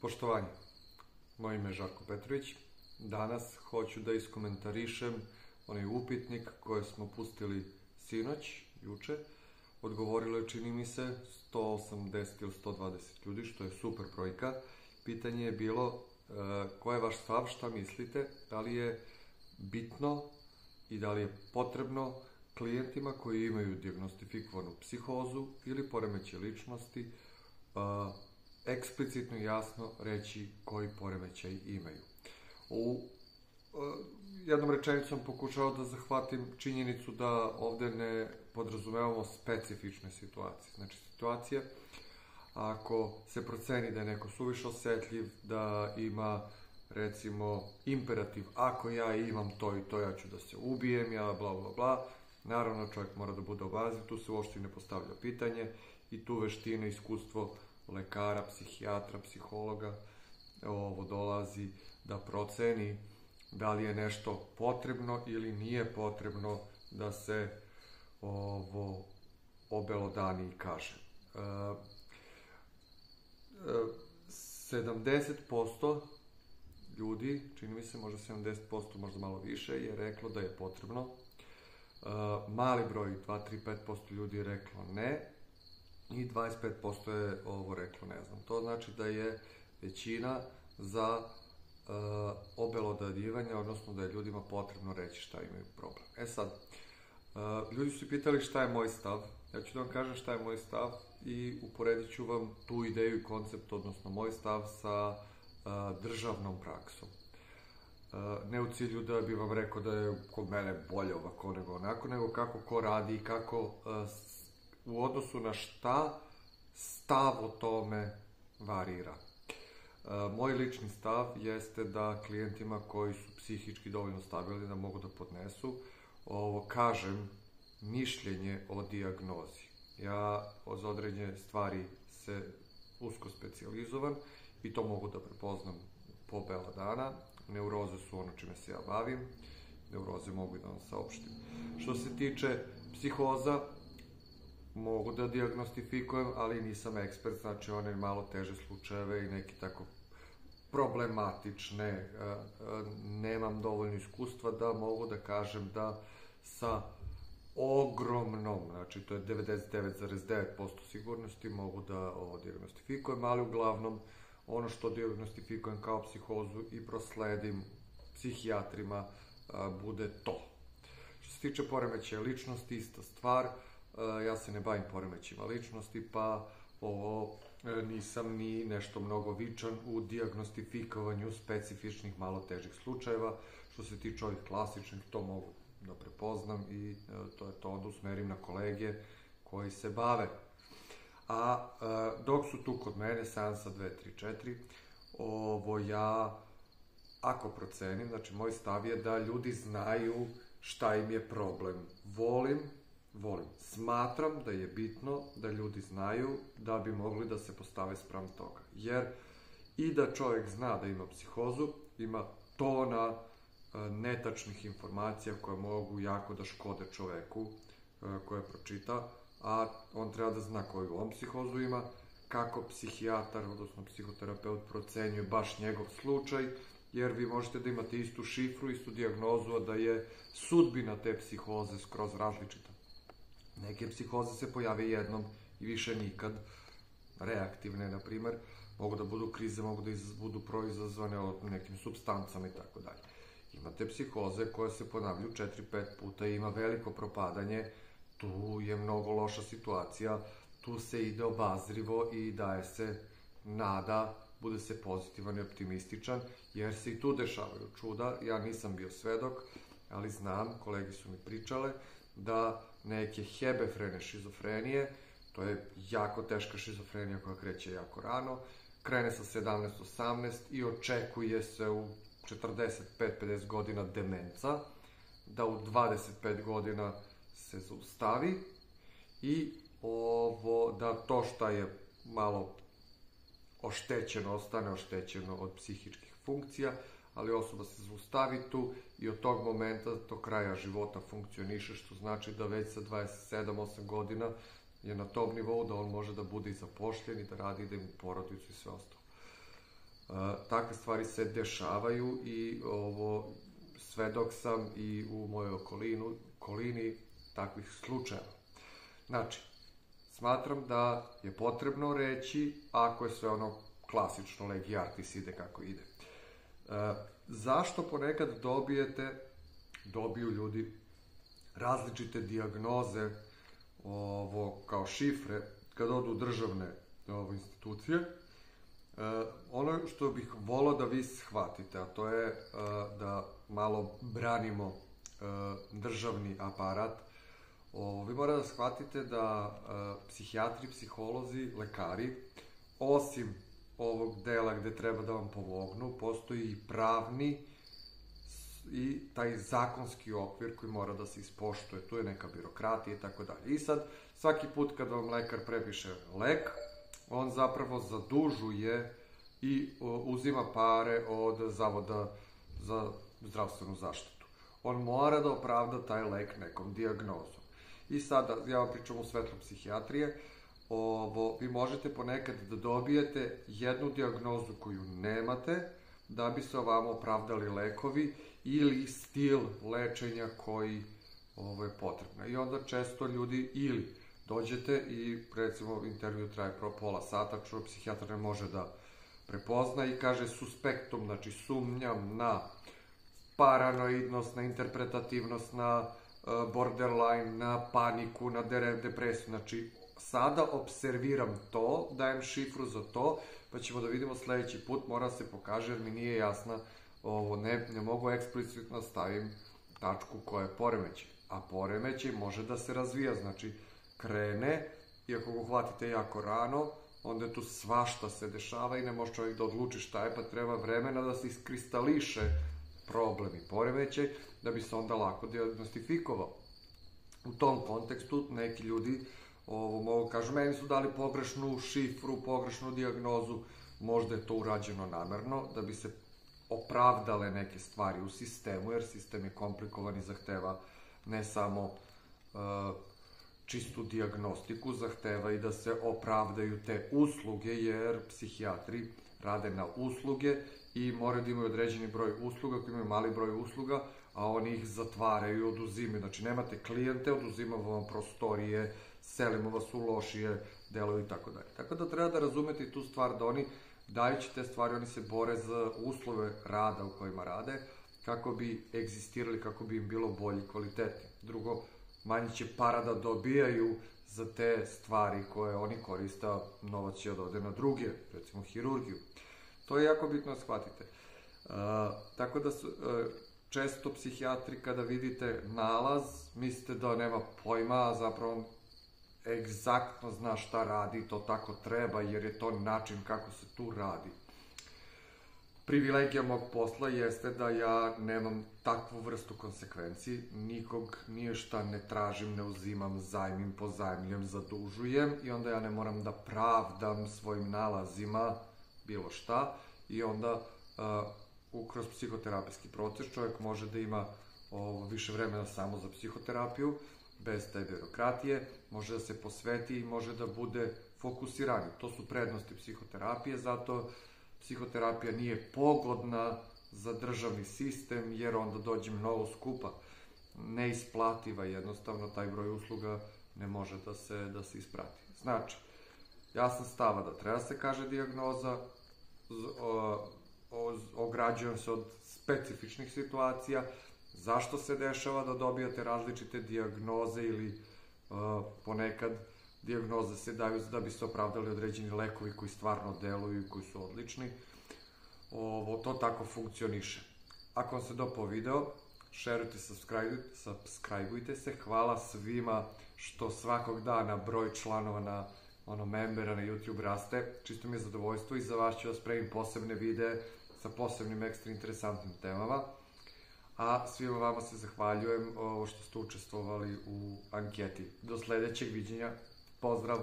Poštovanje, moje ime je Žarko Petrović. Danas hoću da iskomentarišem onaj upitnik koje smo pustili sinoć, juče. Odgovorilo je, čini mi se, 180 ili 120 ljudi, što je super brojka. Pitanje je bilo koji je vaš stav, šta mislite, da li je bitno i da li je potrebno klijentima koji imaju dijagnostifikovanu psihozu ili poremećaj ličnosti eksplicitno i jasno reći koji poremećaj imaju. U jednom rečenicom pokušao da zahvatim činjenicu da ovde ne podrazumevamo specifične situacije. Znači, situacija ako se proceni da je neko suviše osetljiv, da ima, recimo, imperativ, ako ja imam to i to, ja ću da se ubijem, ja bla bla bla. Naravno, čovjek mora da bude obazriv, tu se uopšte ne postavlja pitanje i tu veštine, iskustvo lekara, psihijatra, psihologa dolazi da proceni da li je nešto potrebno ili nije potrebno da se obelodani i kaže. 70% ljudi, čini mi se možda 70%, možda malo više, je reklo da je potrebno. Mali broj, 2-3-5% ljudi je reklo ne i 25% je reklo ne znam. To znači da je većina za obelodanjivanje, odnosno da je ljudima potrebno reći šta imaju problem. Sad, ljudi su pitali šta je moj stav. Ja ću da vam kažem šta je moj stav i uporedit ću vam tu ideju i koncept, odnosno moj stav sa državnom praksom. Ne u cilju da bi vam rekao da je kod mene bolje ovako nego onako, nego kako ko radi i kako u odnosu na šta stav o tome varira. Moj lični stav jeste da klijentima koji su psihički dovoljno stabilni da mogu da podnesu kažem mišljenje o dijagnozi. Ja za određene stvari se usko specijalizovan i to mogu da prepoznam po bela dana. Neuroze su ono čime se ja bavim, neuroze mogu da vam saopštim. Što se tiče psihoza, mogu da dijagnostifikujem, ali nisam ekspert, znači one malo teže slučajeve i neki tako problematične, nemam dovoljno iskustva da mogu da kažem da sa ogromnom, znači to je 99,9% sigurnosti mogu da ovo dijagnostifikujem, ali uglavnom ono što dijagnostifikujem kao psihozu i prosledim psihijatrima bude to. Što se tiče poremećaja ličnosti, ista stvar, ja se ne bavim poremećima ličnosti, pa nisam ni nešto mnogo vičan u dijagnostifikovanju specifičnih malo težih slučajeva. Što se tiče ovih klasičnih, to mogu da prepoznam i to je to, onda usmerim na kolege koji se bave. A dok su tu kod mene, seansa 2, 3, 4, ja, ako procenim, znači moj stav je da ljudi znaju šta im je problem. Volim, smatram da je bitno da ljudi znaju da bi mogli da se postave spram toga. Jer i da čovjek zna da ima psihozu, ima tona netačnih informacija koje mogu jako da škode čoveku koje pročita, a on treba da zna koju on psihozu ima, kako psihijatar, odnosno psihoterapeut procenjuje baš njegov slučaj, jer vi možete da imate istu šifru, istu dijagnozu, a da je sudbina te psihoze skroz različita. Neke psihoze se pojave jednom i više nikad, reaktivne, na primer, mogu da budu krize, mogu da budu proizazvane od nekim supstancama i tako dalje. Imate psihoze koje se ponavljaju 4-5 puta i ima veliko propadanje, tu je mnogo loša situacija, tu se ide obazrivo i daje se nada, bude se pozitivan i optimističan, jer se i tu dešavaju čuda. Ja nisam bio svedok, ali znam, kolege su mi pričale, da neke hebefrene šizofrenije, to je jako teška šizofrenija koja kreće jako rano, krene sa 17-18 i očekuje se u 45-50 godina demenca, da u 25 godina se zaustavi i da to što je malo oštećeno, ostane oštećeno od psihičkih funkcija, ali osoba se zaustavi tu i od tog momenta do kraja života funkcioniše, što znači da već sa 27-8 godina je na tom nivou da on može da bude i zapošljen i da radi, da ima porodicu i sve ostalo. Takve stvari se dešavaju i svedok sam i u mojoj okolini takvih slučajeva. Znači, smatram da je potrebno reći ako je sve ono klasično legi artis ide kako ide. Zašto ponekad dobiju ljudi različite dijagnoze kao šifre kad odu u državne institucije? Ono što bih volao da vi shvatite, a to je da malo branimo državni aparat. Vi morate da shvatite da psihijatri, psiholozi, lekari, osim ovog dela gde treba da vam pomognu, postoji i pravni i taj zakonski okvir koji mora da se ispoštuje. Tu je neka birokratija i tako dalje. I sad, svaki put kad vam lekar prepiše lek, on zapravo zadužuje i uzima pare od Zavoda za zdravstvenu zaštitu. On mora da opravda taj lek nekom dijagnozom. I sada, ja vam pričam u svetlu psihijatrije, vi možete ponekad da dobijete jednu dijagnozu koju nemate, da bi se ovamo opravdali lekovi ili stil lečenja koji je potrebno. I onda često ljudi ili dođete i recimo intervju traje pola sata, čovjek psihijatar ne može da prepozna i kaže suspektum, znači sumnjam na paranoidnost, na interpretativnost, na borderline, na paniku, na depresiju. Znači, sada observiram to, dajem šifru za to, pa ćemo da vidimo sledeći put, mora se pokaže jer mi nije jasna, ne mogu eksplicitno stavim tačku koja je poremećaj. A poremećaj može da se razvija, znači krene i ako ga hvatite jako rano, onda je tu svašta se dešava i ne može čovjek da odluči šta je, pa treba vremena da se iskristališe problem i poremećaj, da bi se onda lako diagnostifikovao. U tom kontekstu neki ljudi mogu kažu, meni su dali pogrešnu šifru, pogrešnu dijagnozu, možda je to urađeno namerno, da bi se opravdale neke stvari u sistemu, jer sistem je komplikovan i zahteva ne samo čistu dijagnostiku, zahteva i da se opravdaju te usluge, jer psihijatri rade na usluge i moraju da imaju određeni broj usluga, ako imaju mali broj usluga, a oni ih zatvaraju i oduzimaju. Znači, nemate klijente, oduzimamo vam prostorije, selimo vas u lošije delove i tako dalje. Tako da treba da razumete i tu stvar da oni, dajući te stvari, oni se bore za uslove rada u kojima rade, kako bi egzistirali, kako bi im bilo bolji kvalitetni. Drugo, manje će para da dobijaju za te stvari koje oni koriste, novac će da ode na druge, recimo hirurgiju. To je jako bitno da shvatite. Tako da često psihijatri kada vidite nalaz, mislite da nema pojma, a zapravo on egzaktno zna šta radi i to tako treba, jer je to način kako se tu radi. Privilegija mog posla jeste da ja nemam takvu vrstu konsekvenciji, nikog niješta ne tražim, ne uzimam, zajmim, pozajmljujem, zadužujem i onda ja ne moram da pravdam svojim nalazima bilo šta i onda kroz psihoterapijski proces čovjek može da ima više vremena samo za psihoterapiju, bez te birokratije, može da se posveti i može da bude fokusiran. To su prednosti psihoterapije, zato psihoterapija nije pogodna za državni sistem, jer onda dođe mnogo skupa, neisplativa, jednostavno taj broj usluga ne može da se isprati. Znači, ja sam stava da treba se kaže dijagnoza, ograđujem se od specifičnih situacija, zašto se dešava da dobijate različite dijagnoze ili ponekad dijagnoze se daju da bi se opravdali određeni lekovi koji stvarno deluju i koji su odlični. To tako funkcioniše. Ako vam se dopao video, šerujte, subscribeujte se. Hvala svima što svakog dana broj članova membera na YouTube raste. Čisto mi je zadovoljstvo i za vas ću da spremim posebne videe sa posebnim ekstra interesantnim temama. A svima vama se zahvaljujem što ste učestvovali u anketi. Do sledećeg viđenja. Pozdrav!